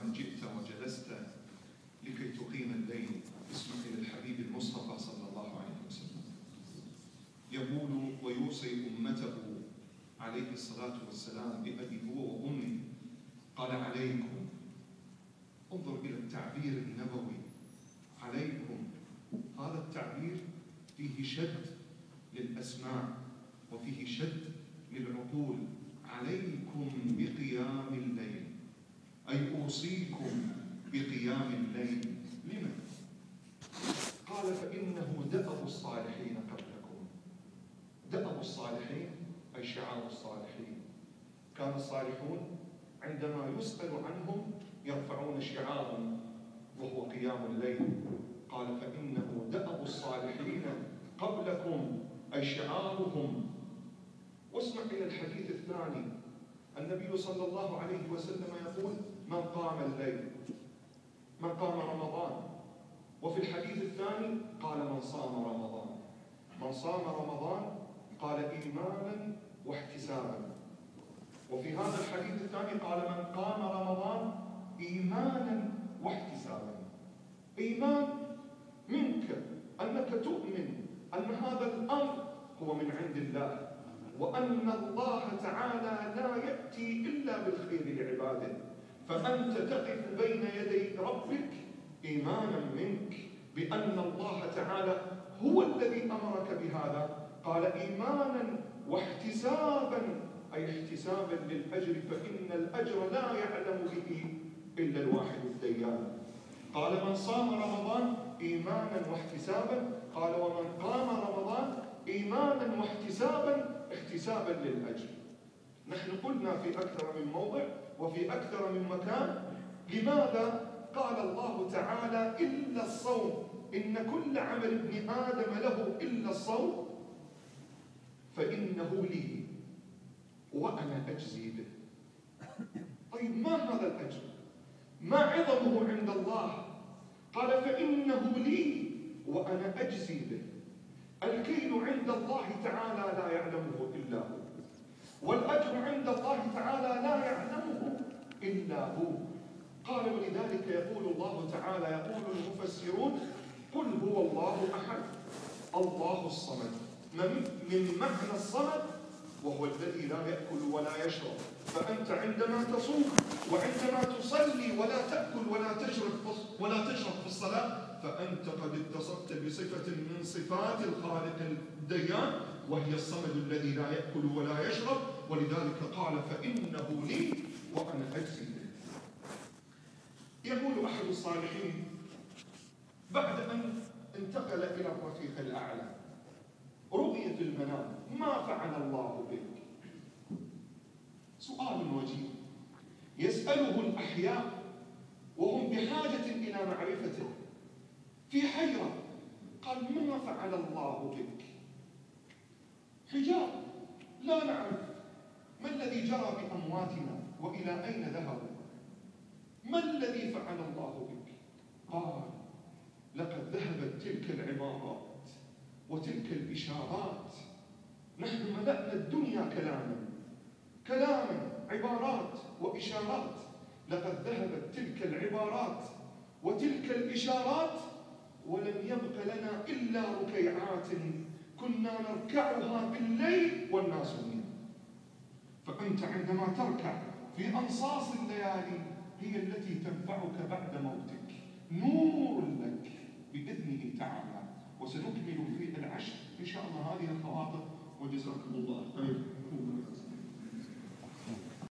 من جئت وجلست لكي تقيم الليل، اسمع إلى الحبيب المصطفى صلى الله عليه وسلم يقول ويوصي أمته عليه الصلاة والسلام بأبي هو وأمي، قال عليكم، انظر إلى التعبير النبوي، عليكم، هذا التعبير فيه شد للأسماع وفيه شد للعقول، عليكم بقيام الليل، أي أوصيكم بقيام الليل. لمن؟ قال فإنه دأب الصالحين قبلكم. دأب الصالحين أي شعار الصالحين. كان الصالحون عندما يسأل عنهم يرفعون شعارا وهو قيام الليل. قال فإنه دأب الصالحين قبلكم أي شعارهم. واسمع إلى الحديث الثاني، النبي صلى الله عليه وسلم يقول من قام الليل، من قام رمضان. وفي الحديث الثاني قال من صام رمضان. من صام رمضان قال إيمانا واحتسابا. وفي هذا الحديث الثاني قال من قام رمضان إيمانا واحتسابا. إيمان منك أنك تؤمن أن هذا الأمر هو من عند الله، وأن الله تعالى لا يأتي إلا بالخير لعباده، فأنت تقف بين يدي ربك إيمانا منك بأن الله تعالى هو الذي أمرك بهذا. قال إيمانا واحتسابا أي احتسابا للأجر، فإن الأجر لا يعلم به إلا الواحد الديان. قال من صام رمضان إيمانا واحتسابا، قال ومن قام رمضان إيمانا واحتسابا احتسابا للأجر. نحن قلنا في أكثر من موضع وفي أكثر من مكان لماذا قال الله تعالى إلا الصوم، إن كل عمل ابن آدم له إلا الصوم فإنه لي وأنا أجزي به. طيب ما هذا الأجر؟ ما عظمه عند الله؟ قال فإنه لي وأنا أجزي به. الكيل عند الله تعالى لا يعلمه إلا هو، والأجر عند الله تعالى لا يعلمه إلا هو. قال ولذلك يقول الله تعالى، يقول المفسرون قل هو الله أحد الله الصمد. من معنى الصمد وهو الذي لا يأكل ولا يشرب. فأنت عندما تصوم وعندما تصلي ولا تأكل ولا تشرب في الصلاة فأنت قد اتصفت بصفة من صفات الخالق الديان، وهي الصمد الذي لا يأكل ولا يشرب. ولذلك قال فإنه لي وأنا أجزي به. يقول أحد الصالحين بعد أن انتقل إلى الرفيق الأعلى رؤية المنام، ما فعل الله بك؟ سؤال وجيه يسأله الأحياء وهم بحاجة إلى معرفته، في حيرة. قال ما فعل الله بك؟ حجاب، لا نعرف ما الذي جرى بأمواتنا وإلى أين ذهبوا، ما الذي فعل الله بك؟ قال لقد ذهبت تلك العبارات وتلك الإشارات. نحن ملأنا الدنيا كلاما عبارات وإشارات. لقد ذهبت تلك العبارات وتلك الإشارات ولم يبق لنا إلا ركيعات كنا نركعها بالليل والناس نيام. فأنت عندما تركع في أنصاص الليالي هي التي تنفعك بعد موتك، نور لك بإذنه تعالى. وسنكمل في العشر إن شاء الله هذه الخواطر، وجزاكم الله